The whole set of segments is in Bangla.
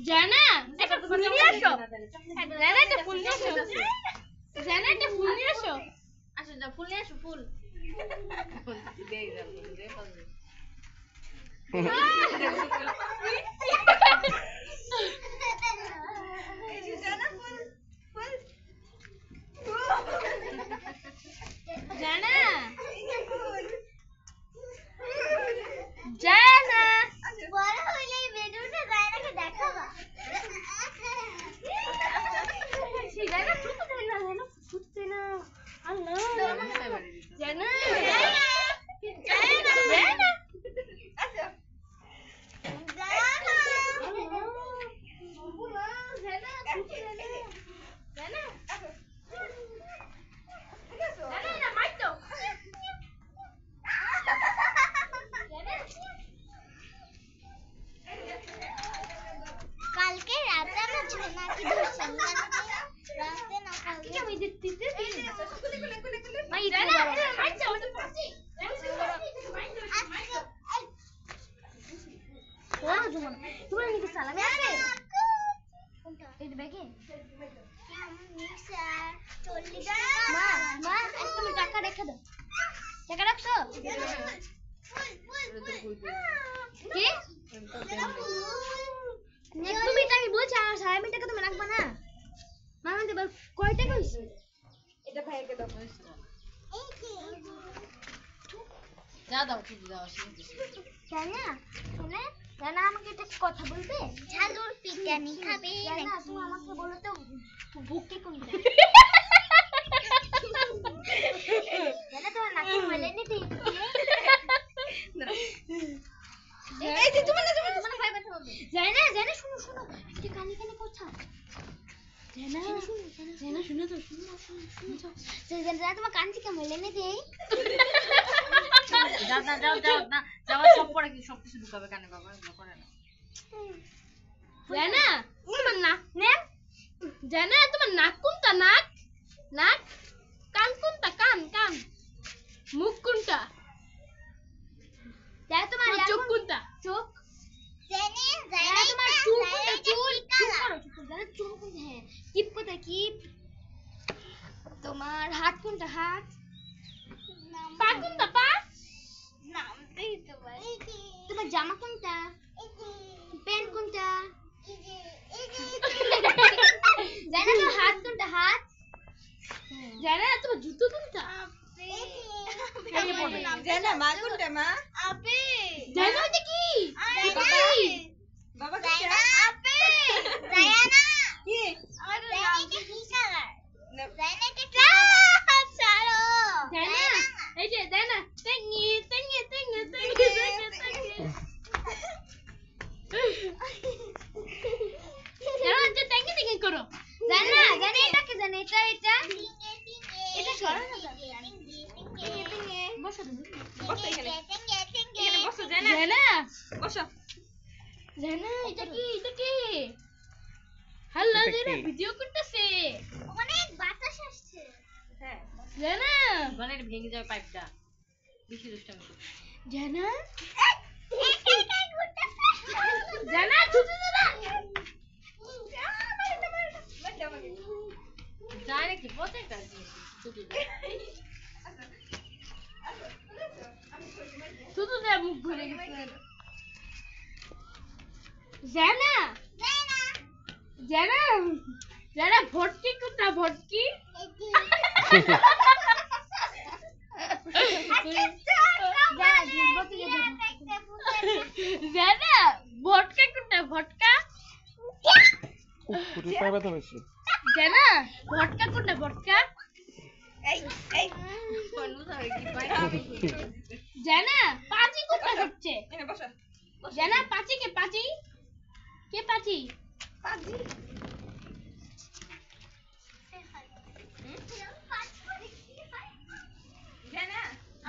জানা একটা ফুল নিয়ে আসো। জানা একটা ফুল নিয়ে আসো। জানা একটা ফুল নিয়ে আসো। আসো যাও ফুল নিয়ে আসো ফুল। ফুল দিয়ে দাও দিয়ে পাবে। জানা ফুল ফুল জানা জানা বড় হইলে ভিডিওটা জানাকে দেখাবা। জানা ছোট জানা জানা ছোট জানা আল্লাহ জানা জানা জানা আচ্ছা জানা বুলা জানা ছোট জানা জানা জানা না মাইতো কালকে রাতে আমরা ঝোনাকে ধরছিলাম রাতে না কালকে আমি দিতে মাই জানা মাইতো ওটা পাচ্ছি ওরা জুমন তুমি নিতে সালামি আছে কোনটা এই ব্যাগে মিক্সার 40 টাকা মা মা তুমি টাকা রেখে দাও টাকা রাখছো কি তুমি টাকা বলছ সালামি টাকা তুমি রাখবা না মামা দেব কয় টাকা হইছে এটা ভাইকে দাও এই কি যা দাও কি দাও জানা শুনে জানা আমাকে একটা কথা বলবে ঝালুর পিটানি খাবে জানা তুমি আমাকে বলো তো ভুকি কোনটা জানা তোমার নাকি বলে নি তুই এই যে তোমার ভাই কথা বলবে জানা জানা শুনো শুনো একটা কানে কানে কথা জানা জানা শুনো তো শুনো জানা তোমার কান থেকে বলে নি দেই যাও না যাওয়া সব পরে কি সব কিছু ঢুকাবে কানে বাবা এগুলো করে না জানা তোমার নাক নে জানা তোমার নাক কোনটা নাক নাক কান কোনটা কান কান মুখ কোনটা জানা তোমার চোখ কোনটা চোখ জানা তোমার চুল কোনটা চুল চুপ জানা চুল কোনটা হ্যাঁ কিপ কোনটা কিপ তোমার হাত কোনটা হাত পা কোনটা পা নাম দেই তোমার জামা কোনটা প্যান্ট কোনটা জানা তো হাত কোনটা হাত জানা তোমার জুতো কোনটা জানা মা কোনটা মা আপে জানা এটা কি বাবা কোনটা আপে জানা কি আরে এটা কি কালার জানা এটা কি ছাড়ো জানা এই যে জানা তেঙ্গি জানা যে তেঙ্গি করো জানা এটা কি জানা এটা সরো না বসো এখানে বসো জানা বসো জানা এটা কি হ্যালো জানা ভিডিও করতেছে অনেক বাতাস আসছে হ্যাঁ জানা গনের ভেঙে যাবে পাইপটা বেশি দুষ্টামি জানা জানা ছুটে জানা যায় নাকি পথে কাজ শুধু না মুখ ঘুরে গেছে জানা জানা ভটকি কোনটা ভটকি জানা ভটকা কোনটা ভটকা জানা ভটকা কোনটা ভটকা জানা পাঁচি কোনটা হচ্ছে জানা পাঁচি কে পাঁচি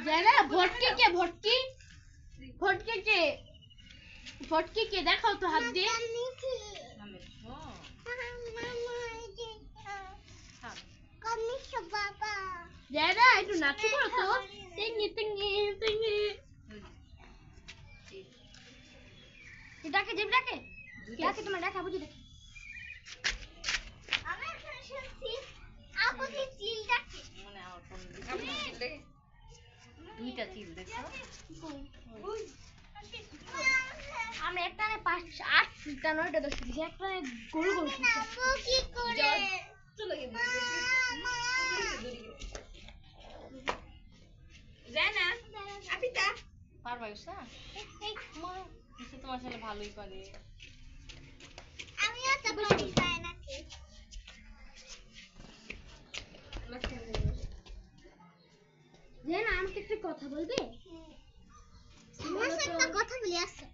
জানা ভটকি কে দেখাও তো হাত দিয়ে জানা একটু নাচু করো তো এটাকে জিপ ডাকে ডাকে তোমার ডাকা বুঝি দেখি আমি এখন শুনছি আপু কি চিল ডাকে মানে আমার ফোন দুইটা চিল দেখছো আমি একটানে 5 8 টা 9 টা 10 দিছি একটানে গোল গোল আপু কি করে চলে গেল জানা আপিতা পারবা ইসা ইসা তোমার ছেলে ভালোই পারে আমিও তো পারি তাই নাকি জানা আমাকে একটা কথা বলবে আমার সাথে একটা কথা বলি আসো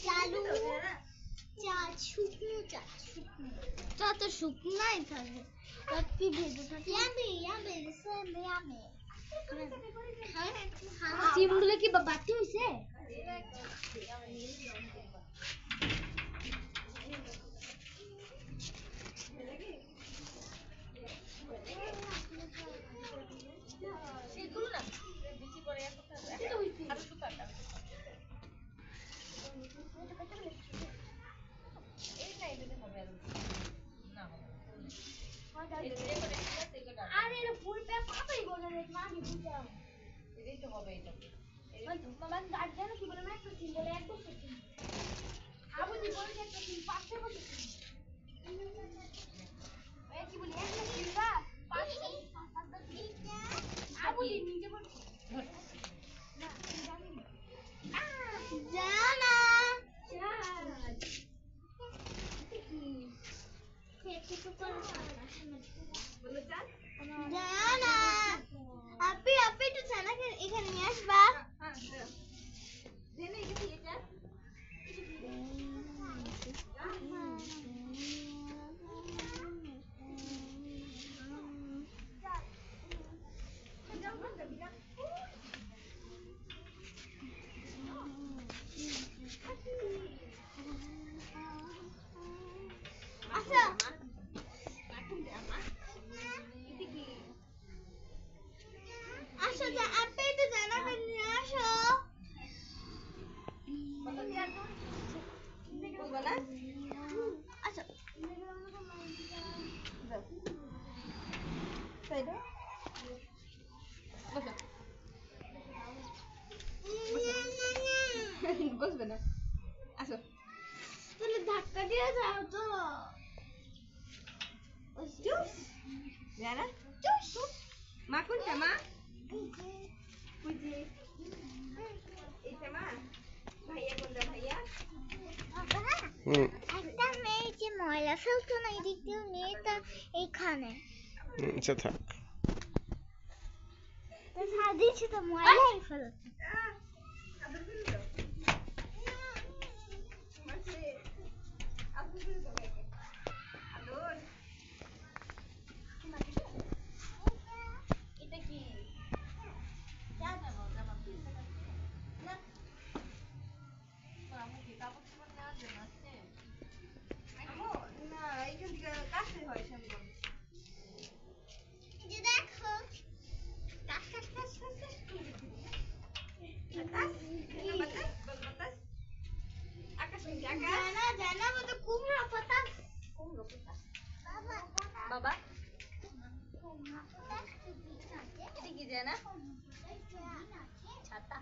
চালু চাল শুকনো চা তো শুকনাই থাকে তার কি ভেজে থাকে ইয়ামে সেম ইয়ামে সিমগুলো কি বাতি হইছে সেগুলো না বেশি করে এত আর সুতা এই না এটাতে হবে না হবে আরে এটা ফুল প্যাক পাবেই বলে রে মাগি বুঝাও এটাই তো হবে এটা মামা গার্জেন কি বলে না একটা সিল বলে এক বছর আবু দি বলে একটা সিল 5 বছর এই কি বলি একটা সিল বা 5 আবু দি নিজে বল জানা জানা আপি আপি তো জানা এখানে নিয়ে আসবা জেনে এখানে এটা আচ্ছা আসো যা আপনি একটু জানাবেন আসো বলবো না আচ্ছা তাই না বসবে না আসো তুমি ধাক্কা দিয়ে যাও তো জানা মা কোনটা মা বুঝি এইটা মা ভাইয়া কোনটা ভাইয়া একটা মেয়ে যে ময়লা ফেলতো না এদিক দিয়ে মেয়েটা এইখানে আচ্ছা থাক সাদিয়েছি তো ময়লাই ফেলতো বাবা এটা কি জানা ছাতা